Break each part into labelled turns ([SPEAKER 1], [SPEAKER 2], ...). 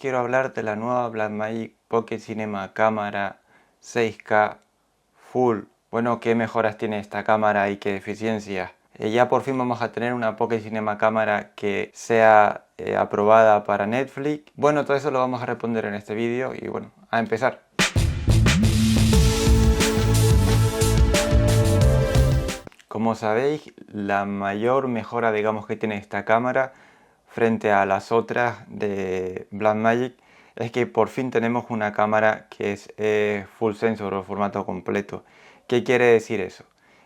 [SPEAKER 1] Quiero hablar de la nueva Blackmagic Pocket Cinema cámara 6K Full. Bueno, qué mejoras tiene esta cámara y qué eficiencia. Ya por fin vamos a tener una Pocket Cinema cámara que sea aprobada para Netflix. Bueno, todo eso lo vamos a responder en este vídeo y bueno, a empezar. Como sabéis, la mayor mejora, digamos, que tiene esta cámara frente a las otras de Blackmagic es que por fin tenemos una cámara que es full sensor o formato completo. ¿Qué quiere decir eso?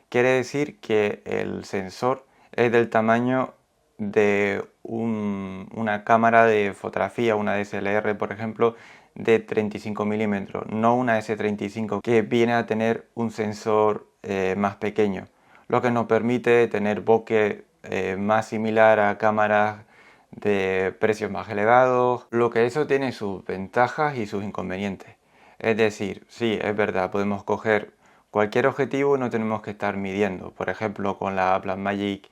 [SPEAKER 1] Quiere decir que el sensor es del tamaño de una cámara de fotografía, una DSLR por ejemplo, de 35 milímetros, no una S35 que viene a tener un sensor más pequeño, lo que nos permite tener bokeh más similar a cámaras de precios más elevados, lo que eso tiene sus ventajas y sus inconvenientes. Es decir, sí, es verdad, podemos coger cualquier objetivo y no tenemos que estar midiendo. Por ejemplo, con la Blackmagic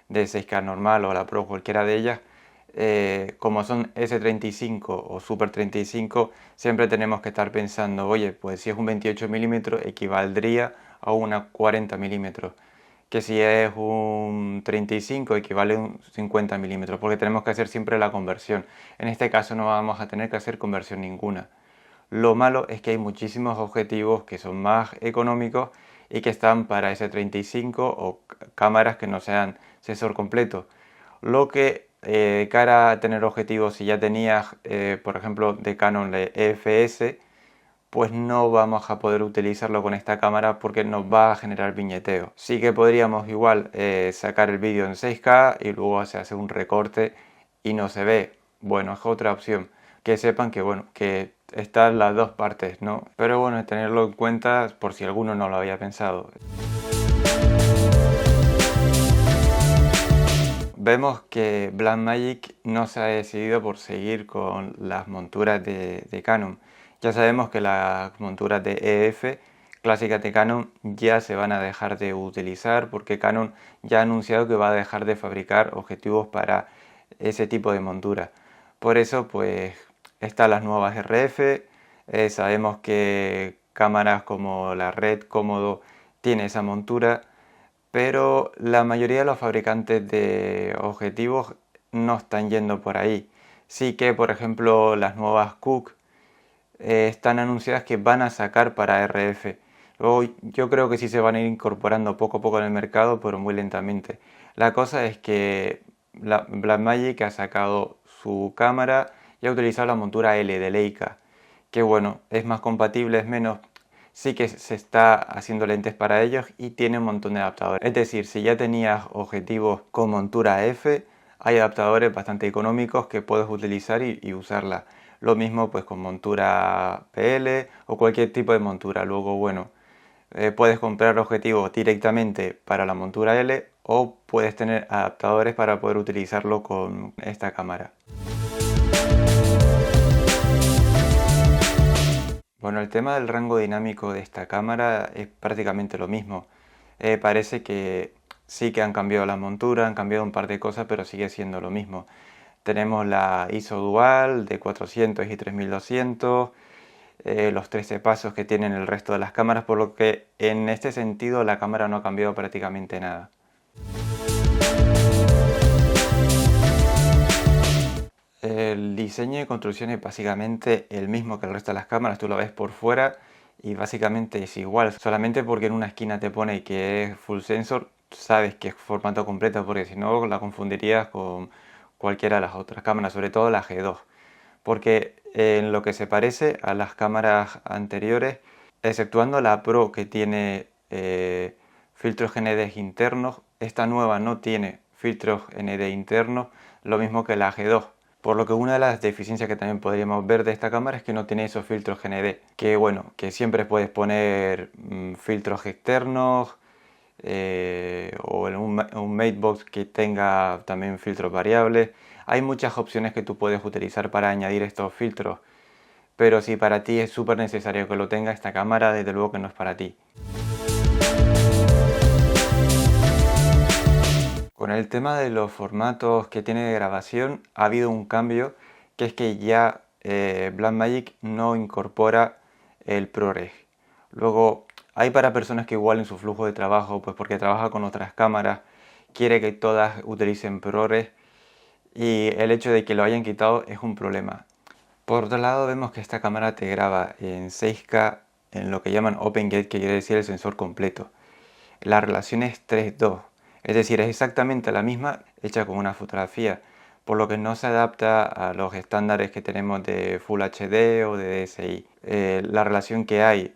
[SPEAKER 1] de 6K normal o la Pro, cualquiera de ellas, como son S35 o Super 35, siempre tenemos que estar pensando, oye, pues si es un 28 milímetros equivaldría a una 40 milímetros, que si es un 35 equivale a un 50 milímetros, porque tenemos que hacer siempre la conversión. En este caso no vamos a tener que hacer conversión ninguna. Lo malo es que hay muchísimos objetivos que son más económicos y que están para ese 35 o cámaras que no sean sensor completo. Lo que cara a tener objetivos, si ya tenías, por ejemplo, de Canon de EFS, pues no vamos a poder utilizarlo con esta cámara porque nos va a generar viñeteo. Sí que podríamos igual sacar el vídeo en 6K y luego se hace un recorte y no se ve. Bueno, es otra opción. Que sepan que bueno, que están las dos partes, ¿no? Pero bueno, tenerlo en cuenta por si alguno no lo había pensado. Vemos que Blackmagic no se ha decidido por seguir con las monturas de Canon. Ya sabemos que las monturas de EF clásicas de Canon ya se van a dejar de utilizar porque Canon ya ha anunciado que va a dejar de fabricar objetivos para ese tipo de montura. Por eso pues están las nuevas RF, sabemos que cámaras como la Red Komodo tiene esa montura, pero la mayoría de los fabricantes de objetivos no están yendo por ahí. Sí que, por ejemplo, las nuevas Cooke están anunciadas que van a sacar para RF. Luego, yo creo que sí se van a ir incorporando poco a poco en el mercado, pero muy lentamente. La cosa es que Blackmagic ha sacado su cámara y ha utilizado la montura L de Leica, que bueno, es más compatible, es menos. Sí que se está haciendo lentes para ellos y tiene un montón de adaptadores. Es decir, si ya tenías objetivos con montura F, hay adaptadores bastante económicos que puedes utilizar y usarla. Lo mismo pues con montura PL o cualquier tipo de montura. Luego, bueno, puedes comprar objetivos directamente para la montura L o puedes tener adaptadores para poder utilizarlo con esta cámara. Bueno, el tema del rango dinámico de esta cámara es prácticamente lo mismo. Parece que sí que han cambiado la montura, han cambiado un par de cosas, pero sigue siendo lo mismo. Tenemos la ISO dual de 400 y 3200, los 13 pasos que tienen el resto de las cámaras, por lo que en este sentido la cámara no ha cambiado prácticamente nada. El diseño y construcción es básicamente el mismo que el resto de las cámaras, tú lo ves por fuera y básicamente es igual, solamente porque en una esquina te pone que es full sensor, sabes que es formato completo, porque si no la confundirías con cualquiera de las otras cámaras, sobre todo la G2, porque en lo que se parece a las cámaras anteriores, exceptuando la Pro que tiene filtros ND internos, esta nueva no tiene filtros ND internos, lo mismo que la G2. Por lo que una de las deficiencias que también podríamos ver de esta cámara es que no tiene esos filtros GND. Que bueno, que siempre puedes poner filtros externos o en un Matebox que tenga también filtros variables. Hay muchas opciones que tú puedes utilizar para añadir estos filtros. Pero si para ti es súper necesario que lo tenga esta cámara, desde luego que no es para ti. Con el tema de los formatos que tiene de grabación ha habido un cambio, que es que ya Blackmagic no incorpora el ProRes. Luego, hay para personas que igual en su flujo de trabajo, pues porque trabaja con otras cámaras, quiere que todas utilicen ProRes y el hecho de que lo hayan quitado es un problema. Por otro lado, vemos que esta cámara te graba en 6K en lo que llaman OpenGate, que quiere decir el sensor completo. La relación es 3:2, es decir, es exactamente la misma hecha con una fotografía, por lo que no se adapta a los estándares que tenemos de Full HD o de DSI. La relación que hay,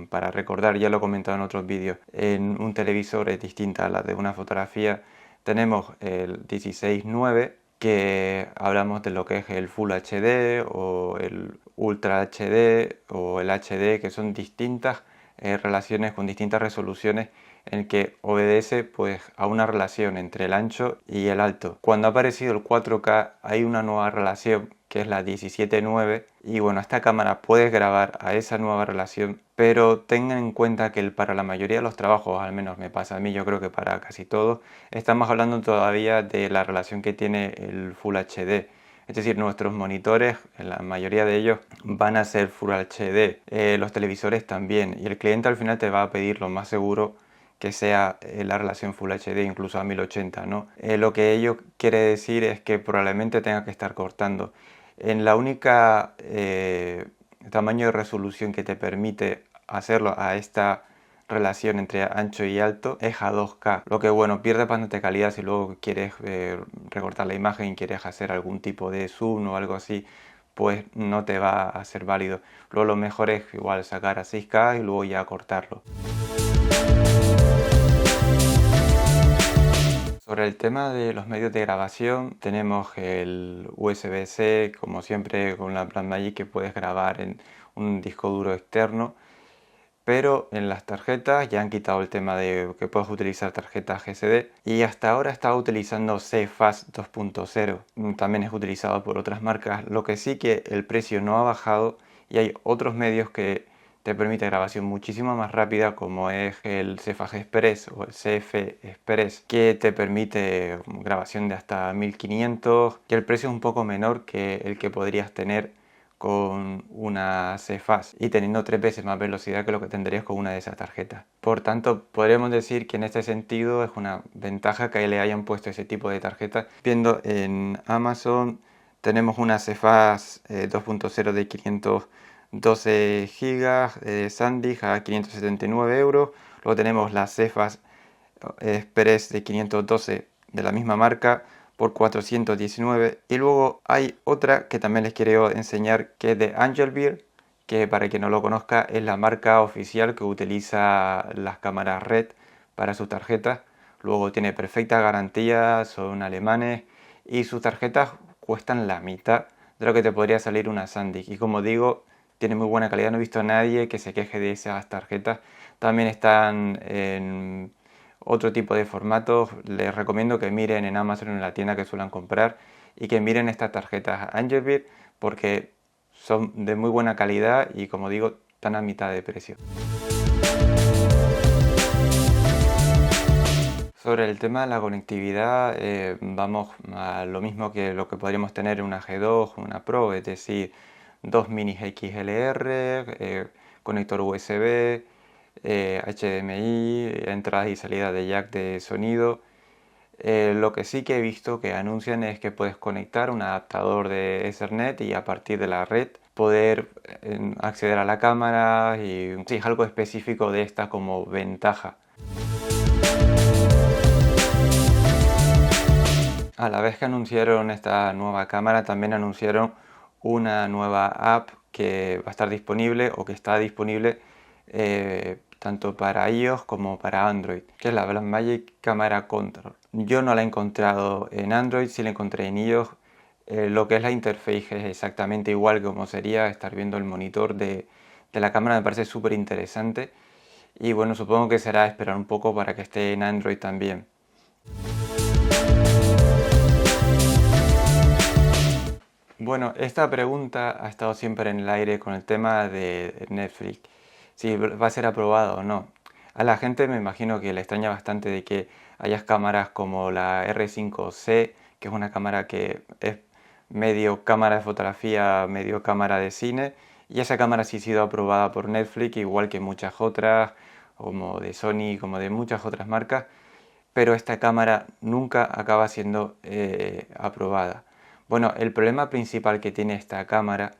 [SPEAKER 1] para recordar, ya lo he comentado en otros vídeos, en un televisor es distinta a la de una fotografía. Tenemos el 16:9, que hablamos de lo que es el Full HD o el Ultra HD o el HD, que son distintas relaciones con distintas resoluciones en que obedece pues a una relación entre el ancho y el alto. Cuando ha aparecido el 4K hay una nueva relación que es la 17:9 y bueno, esta cámara puedes grabar a esa nueva relación, pero tengan en cuenta que para la mayoría de los trabajos, al menos me pasa a mí, yo creo que para casi todos, estamos hablando todavía de la relación que tiene el Full HD. Es decir, nuestros monitores, la mayoría de ellos, van a ser Full HD. Los televisores también. Y el cliente al final te va a pedir lo más seguro que sea la relación Full HD, incluso a 1080, ¿no? Lo que ello quiere decir es que probablemente tenga que estar cortando. En la única tamaño de resolución que te permite hacerlo a esta relación entre ancho y alto es a 2K, lo que bueno, pierde bastante calidad si luego quieres recortar la imagen y quieres hacer algún tipo de zoom o algo así, pues no te va a ser válido. Luego lo mejor es igual sacar a 6K y luego ya cortarlo. Sobre el tema de los medios de grabación, tenemos el USB-C, como siempre con la Blackmagic, que puedes grabar en un disco duro externo. Pero en las tarjetas ya han quitado el tema de que puedes utilizar tarjetas GSD y hasta ahora estaba utilizando CFast 2.0. También es utilizado por otras marcas, lo que sí que el precio no ha bajado y hay otros medios que te permiten grabación muchísimo más rápida, como es el CFast Express o el CF Express, que te permite grabación de hasta 1500 y el precio es un poco menor que el que podrías tener con una CFast y teniendo 3 veces más velocidad que lo que tendrías con una de esas tarjetas. Por tanto, podríamos decir que en este sentido es una ventaja que le hayan puesto ese tipo de tarjetas. Viendo en Amazon tenemos una CFast 2.0 de 512 GB de SanDisk a 579 euros. Luego tenemos la CFast Express de 512 de la misma marca por 419 y luego hay otra que también les quiero enseñar, que es de Angelbeer, que para quien no lo conozca es la marca oficial que utiliza las cámaras RED para sus tarjetas. Luego tiene perfecta garantía, son alemanes y sus tarjetas cuestan la mitad de lo que te podría salir una SanDisk y como digo, tiene muy buena calidad, no he visto a nadie que se queje de esas tarjetas. También están en otro tipo de formatos. Les recomiendo que miren en Amazon, en la tienda que suelen comprar, y que miren estas tarjetas Angelbeer porque son de muy buena calidad y como digo, están a mitad de precio. Sobre el tema de la conectividad, vamos a lo mismo que lo que podríamos tener en una G2 o una Pro, es decir, dos minis XLR, conector USB, HDMI, entrada y salida de jack de sonido. Lo que sí que he visto que anuncian es que puedes conectar un adaptador de Ethernet y a partir de la red poder acceder a la cámara y sí, es algo específico de esta como ventaja. A la vez que anunciaron esta nueva cámara, también anunciaron una nueva app que va a estar disponible o que está disponible tanto para iOS como para Android, que es la Blackmagic Camera Control. Yo no la he encontrado en Android, sí la encontré en iOS. Lo que es la interface es exactamente igual que como sería estar viendo el monitor de la cámara, me parece súper interesante. Y bueno, supongo que será esperar un poco para que esté en Android también. Bueno, esta pregunta ha estado siempre en el aire con el tema de Netflix, si va a ser aprobado o no. A la gente me imagino que le extraña bastante de que hayas cámaras como la R5C, que es una cámara que es medio cámara de fotografía, medio cámara de cine, y esa cámara sí ha sido aprobada por Netflix, igual que muchas otras, como de Sony, como de muchas otras marcas, pero esta cámara nunca acaba siendo aprobada. Bueno, el problema principal que tiene esta cámara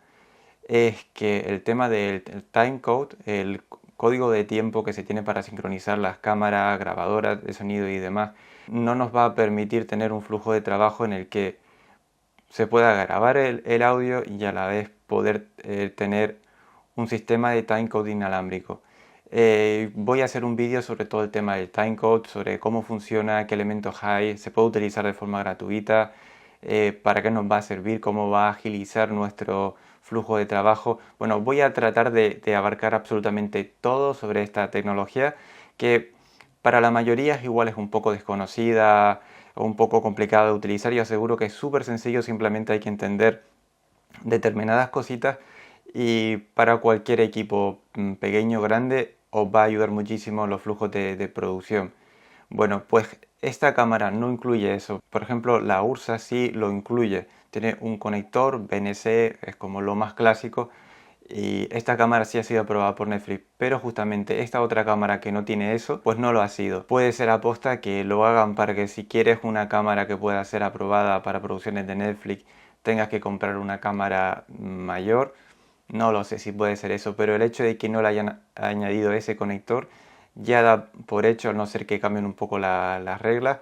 [SPEAKER 1] es que el tema del timecode, el código de tiempo que se tiene para sincronizar las cámaras, grabadoras de sonido y demás, no nos va a permitir tener un flujo de trabajo en el que se pueda grabar el audio y a la vez poder tener un sistema de timecode inalámbrico. Voy a hacer un vídeo sobre todo el tema del timecode, sobre cómo funciona, qué elementos hay, se puede utilizar de forma gratuita, para qué nos va a servir, cómo va a agilizar nuestro flujo de trabajo. Bueno, voy a tratar de abarcar absolutamente todo sobre esta tecnología que para la mayoría igual es un poco desconocida o un poco complicada de utilizar. Yo aseguro que es súper sencillo, simplemente hay que entender determinadas cositas y para cualquier equipo pequeño o grande os va a ayudar muchísimo los flujos de producción. Bueno, pues esta cámara no incluye eso. Por ejemplo, la Ursa sí lo incluye. Tiene un conector BNC, es como lo más clásico. Y esta cámara sí ha sido aprobada por Netflix, pero justamente esta otra cámara que no tiene eso, pues no lo ha sido. Puede ser aposta que lo hagan para que si quieres una cámara que pueda ser aprobada para producciones de Netflix, tengas que comprar una cámara mayor. No lo sé si puede ser eso, pero el hecho de que no le hayan añadido ese conector ya da por hecho, a no ser que cambien un poco las reglas,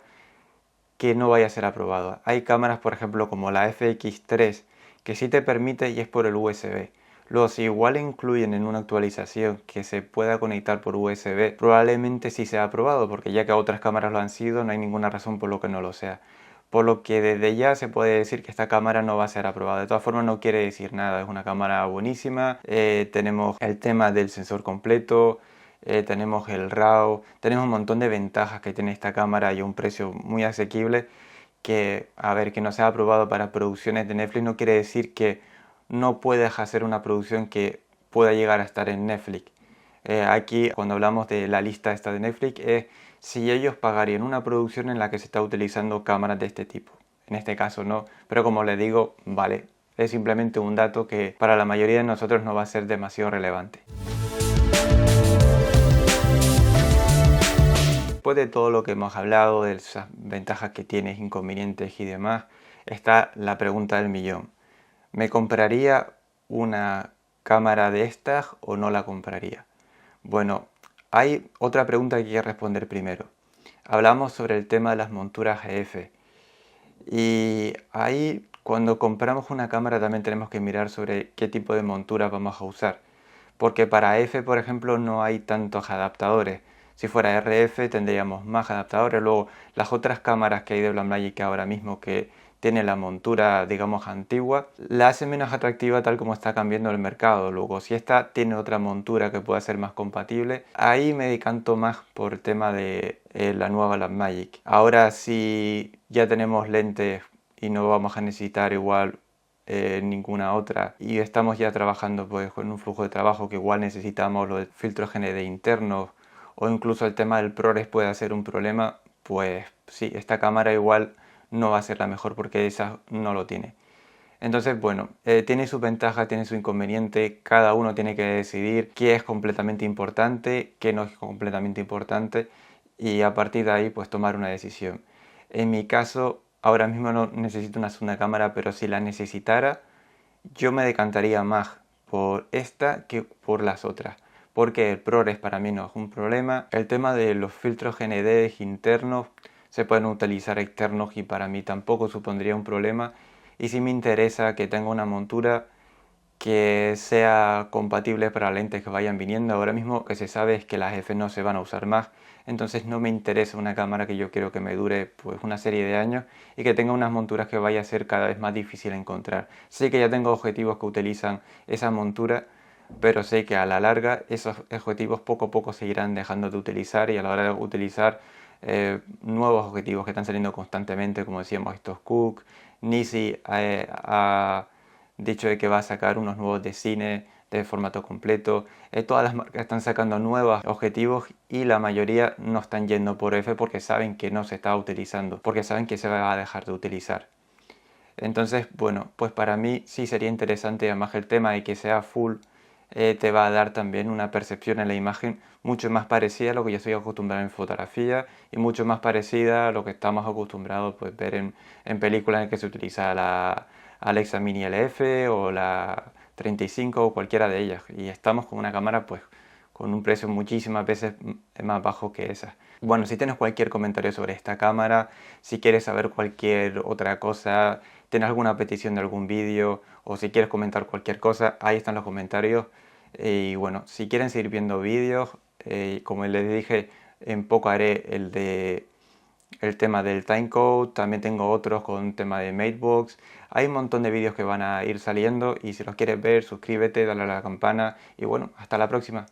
[SPEAKER 1] que no vaya a ser aprobado. Hay cámaras, por ejemplo, como la FX3, que sí te permite y es por el USB. Luego, si igual incluyen en una actualización que se pueda conectar por USB, probablemente sí sea aprobado, porque ya que otras cámaras lo han sido, no hay ninguna razón por lo que no lo sea. Por lo que desde ya se puede decir que esta cámara no va a ser aprobada. De todas formas no quiere decir nada, es una cámara buenísima. Tenemos el tema del sensor completo, tenemos el RAW, tenemos un montón de ventajas que tiene esta cámara y un precio muy asequible. Que, a ver, que no sea aprobado para producciones de Netflix no quiere decir que no puedas hacer una producción que pueda llegar a estar en Netflix. Aquí, cuando hablamos de la lista esta de Netflix, es si ellos pagarían una producción en la que se está utilizando cámaras de este tipo. En este caso no, pero como les digo, vale, es simplemente un dato que para la mayoría de nosotros no va a ser demasiado relevante. Después de todo lo que hemos hablado, de esas ventajas que tiene, inconvenientes y demás, está la pregunta del millón. ¿Me compraría una cámara de estas o no la compraría? Bueno, hay otra pregunta que hay que responder primero. Hablamos sobre el tema de las monturas EF. Y ahí, cuando compramos una cámara, también tenemos que mirar sobre qué tipo de montura vamos a usar. Porque para F, por ejemplo, no hay tantos adaptadores. Si fuera RF tendríamos más adaptadores. Luego, las otras cámaras que hay de Blackmagic ahora mismo que tiene la montura, digamos, antigua, la hace menos atractiva tal como está cambiando el mercado. Luego, si esta tiene otra montura que pueda ser más compatible, ahí me decanto más por el tema de la nueva Blackmagic. Ahora, si ya tenemos lentes y no vamos a necesitar igual ninguna otra y estamos ya trabajando pues con un flujo de trabajo que igual necesitamos los filtros GND internos o incluso el tema del ProRes puede ser un problema, pues sí, esta cámara igual no va a ser la mejor porque esa no lo tiene. Entonces, bueno, tiene sus ventajas, tiene su inconveniente, cada uno tiene que decidir qué es completamente importante, qué no es completamente importante y a partir de ahí pues tomar una decisión. En mi caso, ahora mismo no necesito una segunda cámara, pero si la necesitara, yo me decantaría más por esta que por las otras. Porque el ProRes para mí no es un problema. El tema de los filtros GND internos se pueden utilizar externos y para mí tampoco supondría un problema. Y si me interesa que tenga una montura que sea compatible para lentes que vayan viniendo. Ahora mismo que se sabe es que las F no se van a usar más, entonces no me interesa una cámara que yo quiero que me dure pues una serie de años y que tenga unas monturas que vaya a ser cada vez más difícil encontrar. Sé que ya tengo objetivos que utilizan esa montura, pero sé que a la larga esos objetivos poco a poco se irán dejando de utilizar y a la hora de utilizar nuevos objetivos que están saliendo constantemente, como decíamos estos Cooke, Nisi ha dicho de que va a sacar unos nuevos de cine de formato completo. Todas las marcas están sacando nuevos objetivos y la mayoría no están yendo por F porque saben que no se está utilizando, porque saben que se va a dejar de utilizar. Entonces, bueno, pues para mí sí sería interesante, además el tema de que sea full, te va a dar también una percepción en la imagen mucho más parecida a lo que yo estoy acostumbrado en fotografía y mucho más parecida a lo que estamos acostumbrados pues, ver en películas en que se utiliza la Alexa Mini LF o la 35 o cualquiera de ellas. Y estamos con una cámara pues con un precio muchísimas veces más bajo que esa. Bueno, si tienes cualquier comentario sobre esta cámara, si quieres saber cualquier otra cosa, tienes alguna petición de algún vídeo o si quieres comentar cualquier cosa, ahí están los comentarios. Y bueno, si quieren seguir viendo vídeos, como les dije, en poco haré el tema del timecode, también tengo otros con tema de Matebox. Hay un montón de vídeos que van a ir saliendo y si los quieres ver, suscríbete, dale a la campana y bueno, hasta la próxima.